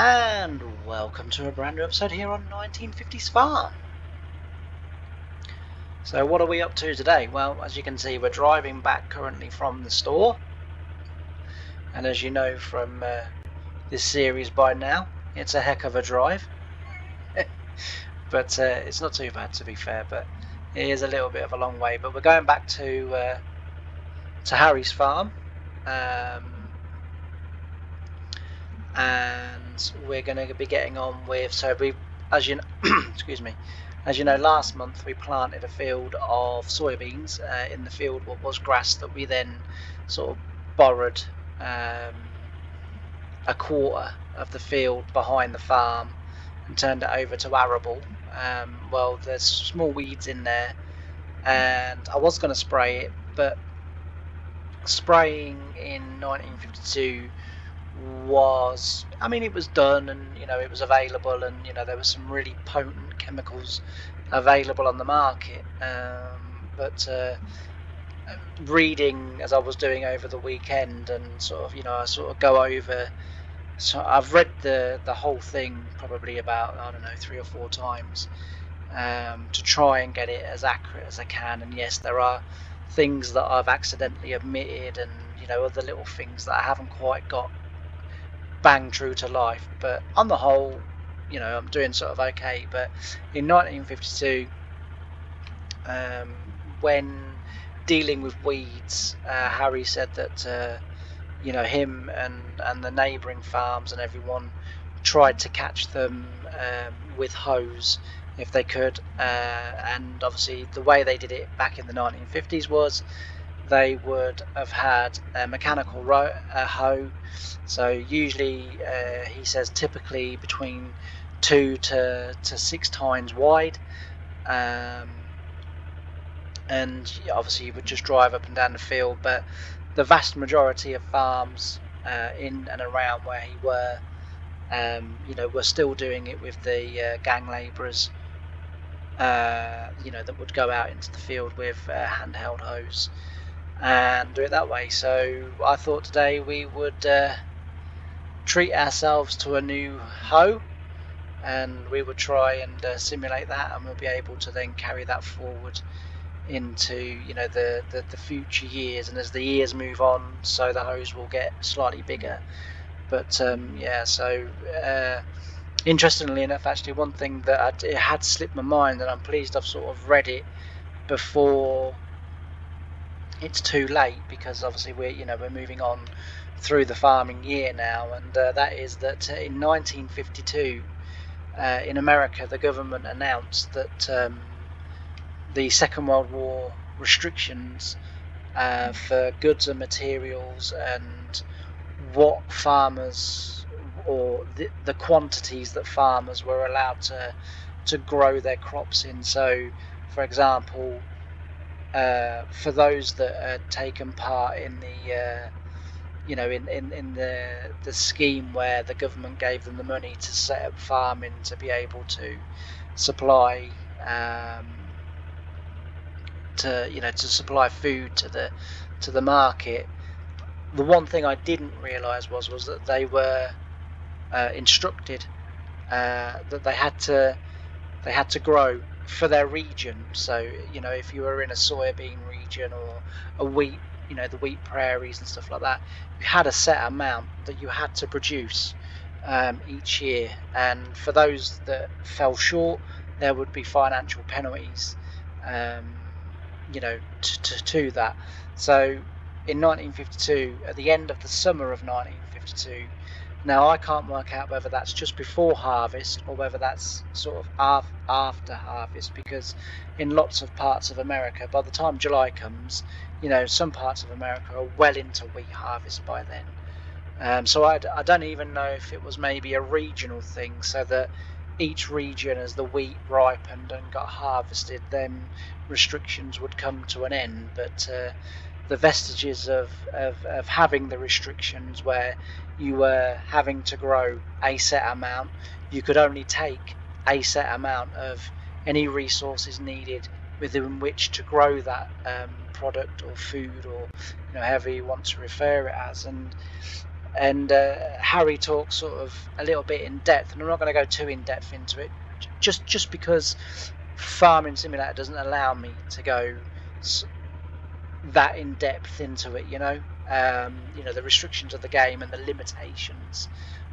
And welcome to a brand new episode here on 1950's Farm. So what are we up to today? Well, as you can see, we're driving back currently from the store, and as you know from this series by now, it's a heck of a drive. But it's not too bad, to be fair, but it is a little bit of a long way. But we're going back to Harry's farm, and we're going to be getting on with, as you know, excuse me, as you know, last month we planted a field of soybeans. In the field what was grass that we then sort of borrowed a quarter of the field behind the farm and turned it over to arable. Well, there's small weeds in there, and I was going to spray it, but spraying in 1952 was, I mean, it was done, and it was available, and there were some really potent chemicals available on the market, but reading as I was doing over the weekend, and I sort of go over, so I've read the whole thing probably about, I don't know, 3 or 4 times, to try and get it as accurate as I can. And yes, there are things that I've accidentally omitted, and other little things that I haven't quite got bang true to life, but on the whole, I'm doing sort of okay. But in 1952, when dealing with weeds, Harry said that him and the neighbouring farms and everyone tried to catch them with hose if they could, and obviously the way they did it back in the 1950s was they would have had a mechanical hoe. So usually, he says, typically between 2 to 6 tines wide, and obviously you would just drive up and down the field. But the vast majority of farms in and around where he were, were still doing it with the gang labourers, that would go out into the field with handheld hose and do it that way. So I thought today we would treat ourselves to a new hoe, and we would try and simulate that, and we'll be able to then carry that forward into the future years. And as the years move on, so the hose will get slightly bigger. But interestingly enough, actually, one thing that it had slipped my mind, and I'm pleased I've sort of read it before it's too late, because obviously we're moving on through the farming year now, and that is that in 1952 in America, the government announced that the Second World War restrictions for goods and materials, and what farmers, or the quantities that farmers were allowed to grow their crops in. So, for example, for those that had taken part in the in the scheme where the government gave them the money to set up farming to be able to supply to supply food to the market. The one thing I didn't realise was that they were instructed that they had to grow for their region. So if you were in a soybean region or a wheat, the wheat prairies and stuff like that, you had a set amount that you had to produce each year, and for those that fell short, there would be financial penalties to that. So in 1952, at the end of the summer of 1952, now I can't work out whether that's just before harvest or whether that's sort of after harvest, because in lots of parts of America, by the time July comes, some parts of America are well into wheat harvest by then. So I don't even know if it was maybe a regional thing, so that each region, as the wheat ripened and got harvested, then restrictions would come to an end. But the vestiges of having the restrictions, where you were having to grow a set amount, you could only take a set amount of any resources needed within which to grow that product or food, or however you want to refer it as. And and Harry talks sort of a little bit in depth, and I'm not going to go too in depth into it, just because Farming Simulator doesn't allow me to go that in depth into it. The restrictions of the game and the limitations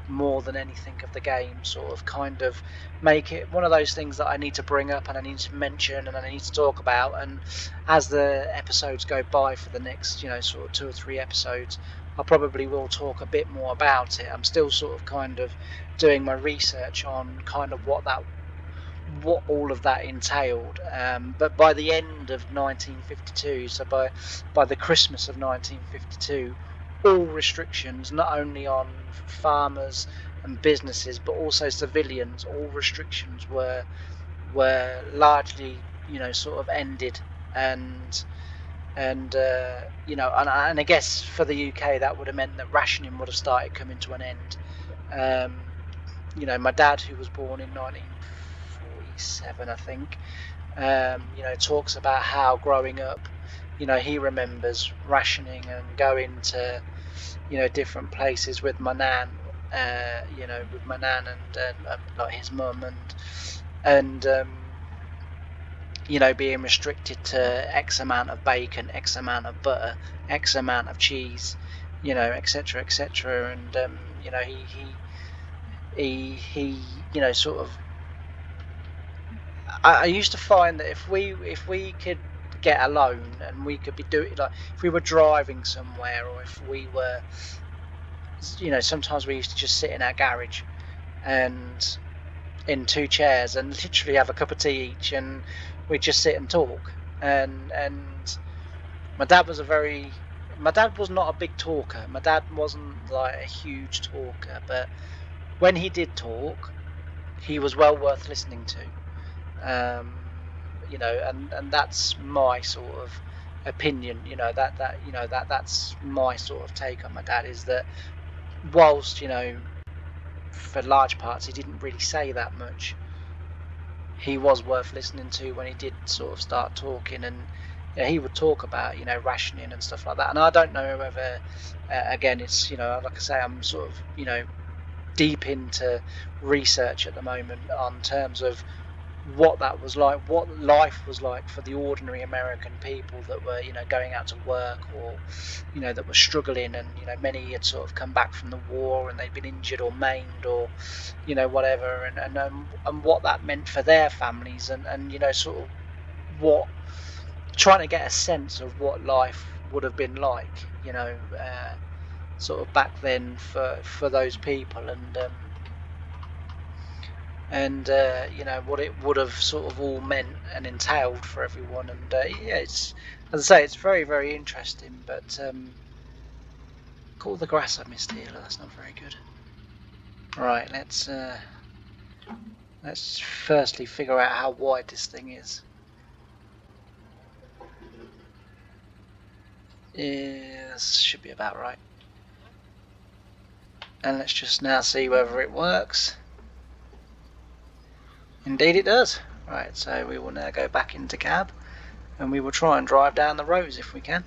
more than anything of the game sort of kind of make it one of those things that I need to bring up and I need to mention and I need to talk about. And as the episodes go by for the next sort of 2 or 3 episodes, I probably will talk a bit more about it. I'm still sort of kind of doing my research on kind of what all of that entailed, but by the end of 1952, so by the Christmas of 1952, all restrictions, not only on farmers and businesses but also civilians, all restrictions were largely sort of ended. And I guess for the UK that would have meant that rationing would have started coming to an end. My dad, who was born in 1947, I think, talks about how growing up, he remembers rationing and going to, different places with my nan, and like his mum, and being restricted to X amount of bacon, X amount of butter, X amount of cheese, etc., etc. And he sort of. I used to find that if we could get a loan and we could be doing, like, if we were driving somewhere, or if we were, sometimes we used to just sit in our garage and in 2 chairs and literally have a cup of tea each, and we'd just sit and talk. And my dad was not a big talker. My dad wasn't like a huge talker, but when he did talk, he was well worth listening to. And that's my sort of opinion. That's my sort of take on my dad, is that whilst for large parts he didn't really say that much, he was worth listening to when he did sort of start talking. And he would talk about rationing and stuff like that. And I don't know whether again, it's like I say, I'm sort of deep into research at the moment on terms of what that was like, what life was like for the ordinary American people that were going out to work, or that were struggling, and many had sort of come back from the war and they'd been injured or maimed, or whatever, and what that meant for their families, and sort of what, trying to get a sense of what life would have been like sort of back then for those people, and what it would have sort of all meant and entailed for everyone. And it's, as I say, it's very, very interesting. But all the grass I missed here, that's not very good. Right, let's firstly figure out how wide this thing is. This should be about right. And let's just now see whether it works. Indeed it does. Right, so we will now go back into cab and we will try and drive down the roads if we can.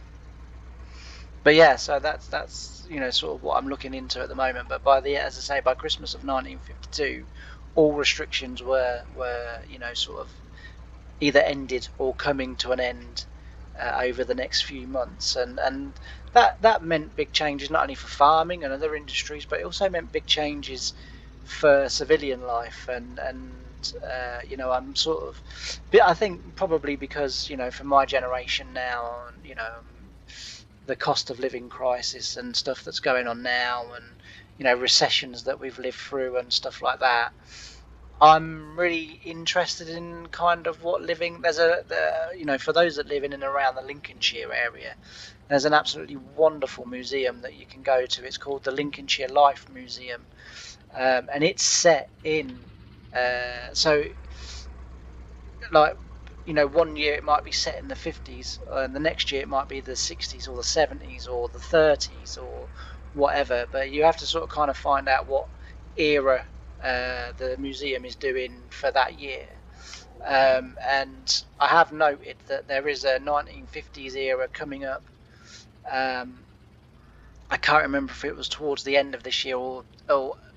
But yeah, so that's sort of what I'm looking into at the moment. But as I say, by Christmas of 1952, all restrictions were sort of either ended or coming to an end over the next few months, and that meant big changes, not only for farming and other industries, but it also meant big changes for civilian life. And I'm sort of, I think probably because for my generation now, the cost of living crisis and stuff that's going on now, and recessions that we've lived through and stuff like that, I'm really interested in kind of what living. There's for those that live in and around the Lincolnshire area, there's an absolutely wonderful museum that you can go to. It's called the Lincolnshire Life Museum, and it's set in so, like, 1 year it might be set in the 50s, and the next year it might be the 60s or the 70s or the 30s or whatever. But you have to sort of kind of find out what era the museum is doing for that year. And I have noted that there is a 1950s era coming up, I can't remember if it was towards the end of this year or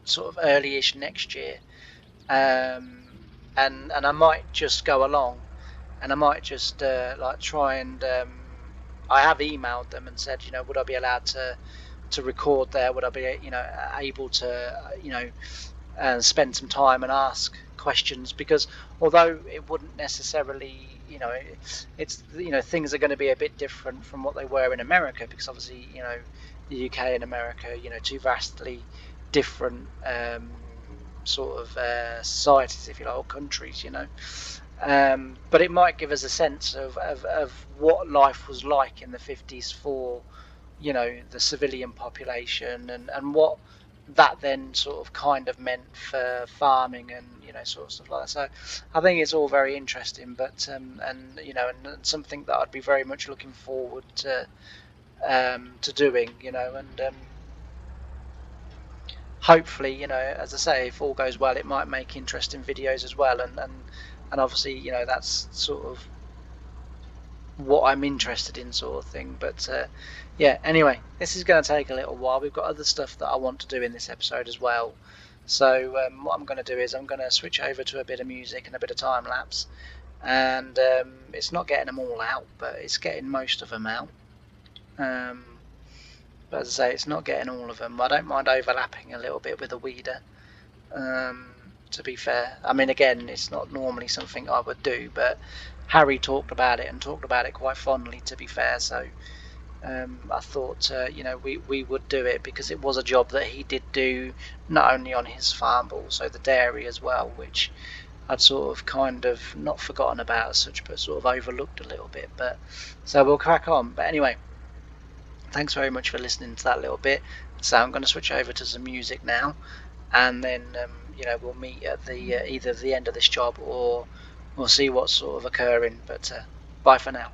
sort of early-ish next year. And I might just go along, and I might just like try and I have emailed them and said, would I be allowed to record there? Would I be, able to, and spend some time and ask questions? Because although it wouldn't necessarily, it's things are going to be a bit different from what they were in America, because obviously the UK and America, two vastly different sort of societies, if you like, or countries, but it might give us a sense of what life was like in the 50s for the civilian population, and what that then sort of kind of meant for farming and sort of stuff like that. So I think it's all very interesting, but and something that I'd be very much looking forward to doing, and hopefully, as I say, if all goes well, it might make interesting videos as well, and obviously, that's sort of what I'm interested in, sort of thing. But yeah, anyway, this is going to take a little while. We've got other stuff that I want to do in this episode as well. So what I'm going to do is I'm going to switch over to a bit of music and a bit of time lapse, and it's not getting them all out, but it's getting most of them out. But as I say, it's not getting all of them. I don't mind overlapping a little bit with a weeder. To be fair, I mean, again, it's not normally something I would do, but Harry talked about it and talked about it quite fondly, to be fair. So I thought, we would do it, because it was a job that he did do, not only on his farm but also the dairy as well, which I'd sort of kind of not forgotten about as such, but sort of overlooked a little bit. But so we'll crack on. But anyway, thanks very much for listening to that little bit. So I'm going to switch over to some music now, and then we'll meet at the either the end of this job, or we'll see what's sort of occurring. But bye for now.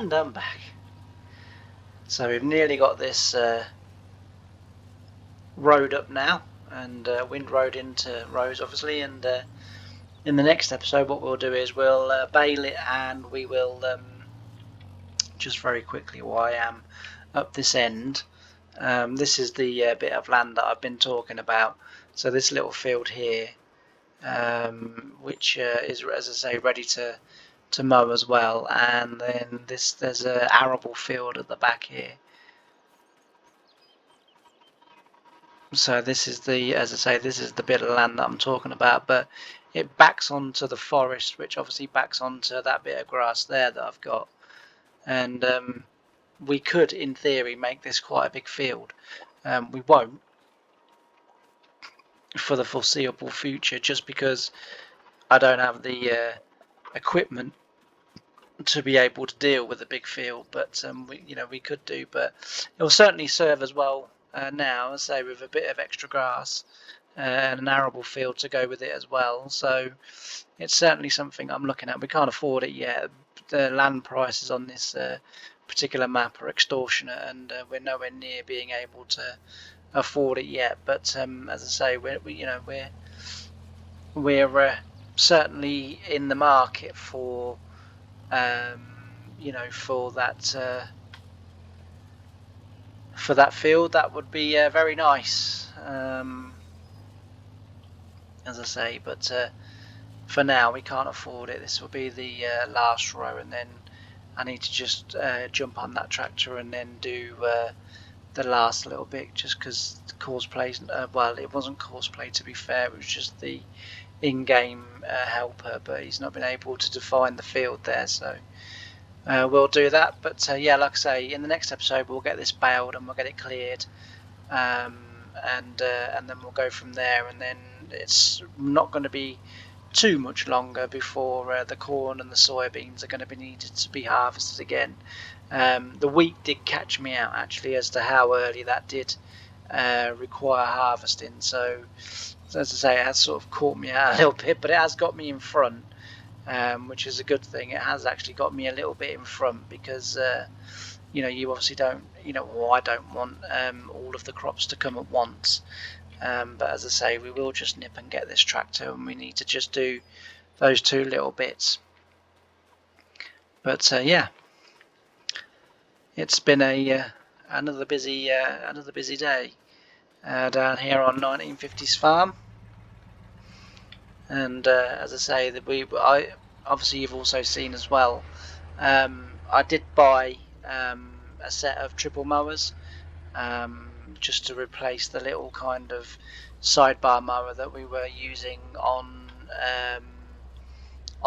And I'm back. So we've nearly got this road up now, and windrowed into rows obviously, and in the next episode what we'll do is we'll bale it, and we will just very quickly while I am up this end, this is the bit of land that I've been talking about. So this little field here, which is, as I say, ready to mow as well, and then there's a arable field at the back here. So this is the, as I say, this is the bit of land that I'm talking about, but it backs onto the forest, which obviously backs onto that bit of grass there that I've got, and we could, in theory, make this quite a big field. We won't for the foreseeable future, just because I don't have the equipment to be able to deal with a big field, but we could do, but it will certainly serve as well now, as say, with a bit of extra grass and an arable field to go with it as well. So it's certainly something I'm looking at. We can't afford it yet. The land prices on this particular map are extortionate, and we're nowhere near being able to afford it yet. But as I say, we're certainly in the market for for that field. That would be very nice, as I say, but for now we can't afford it. This will be the last row, and then I need to just jump on that tractor and then do the last little bit, just because the cosplay, well, it wasn't cosplay, to be fair, it was just the in-game helper, but he's not been able to define the field there, so we'll do that. But yeah, like I say, in the next episode we'll get this baled and we'll get it cleared, and then we'll go from there, and then it's not going to be too much longer before the corn and the soybeans are going to be needed to be harvested again. The wheat did catch me out actually as to how early that did require harvesting, so as I say, it has sort of caught me out a little bit, but it has got me in front, which is a good thing. It has actually got me a little bit in front, because you obviously don't, well, I don't want all of the crops to come at once, but as I say, we will just nip and get this tractor, and we need to just do those two little bits. But yeah, it's been another busy day down here on 1950's farm. And as I say, that obviously you've also seen as well, I did buy a set of triple mowers, just to replace the little kind of sidebar mower that we were using on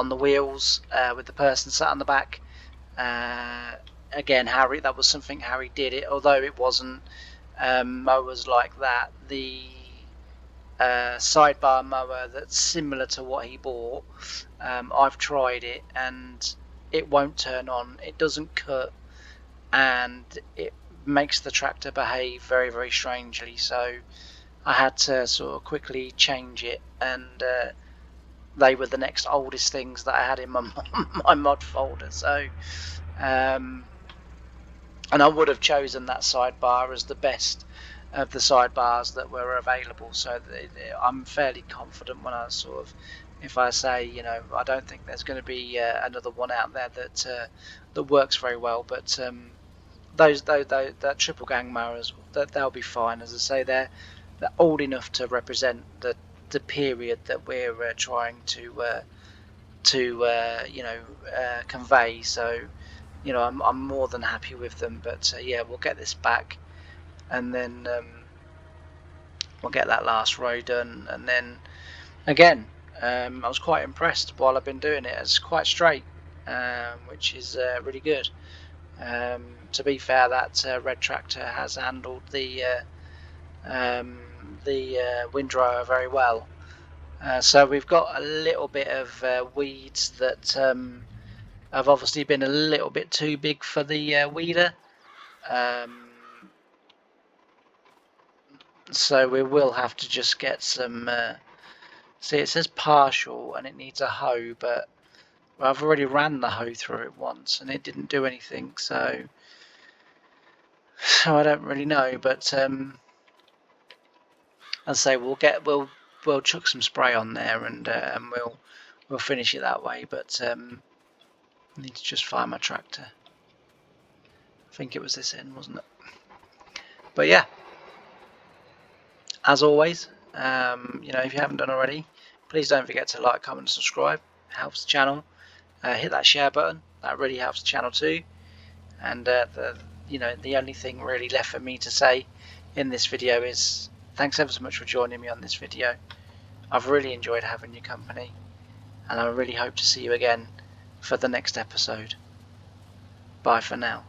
the wheels, with the person sat on the back. Again, that was something Harry did it, although it wasn't mowers like that. The sidebar mower that's similar to what he bought, I've tried it and it won't turn on, it doesn't cut, and it makes the tractor behave very, very strangely, so I had to sort of quickly change it, and they were the next oldest things that I had in my mod folder, so and I would have chosen that sidebar as the best of the sidebars that were available, so I'm fairly confident when I if I say, I don't think there's going to be another one out there that works very well, but that triple gang mowers, they'll be fine. As I say, they're old enough to represent the period that we're trying to convey, so I'm more than happy with them. But yeah, we'll get this back, and then we'll get that last row done, and then again, I was quite impressed while I've been doing it. It's quite straight, which is really good. To be fair, that red tractor has handled the windrower very well. So we've got a little bit of weeds that have obviously been a little bit too big for the weeder. So we will have to just get some, see, it says partial and it needs a hoe, but Well, I've already ran the hoe through it once and it didn't do anything, so I don't really know. But as I say, we'll chuck some spray on there and we'll finish it that way. But I need to just find my tractor. I think it was this end, wasn't it? But yeah, as always, if you haven't done already, please don't forget to like, comment, and subscribe. It helps the channel. Hit that share button. That really helps the channel too. And the only thing really left for me to say in this video is thanks ever so much for joining me on this video. I've really enjoyed having your company, and I really hope to see you again for the next episode. Bye for now.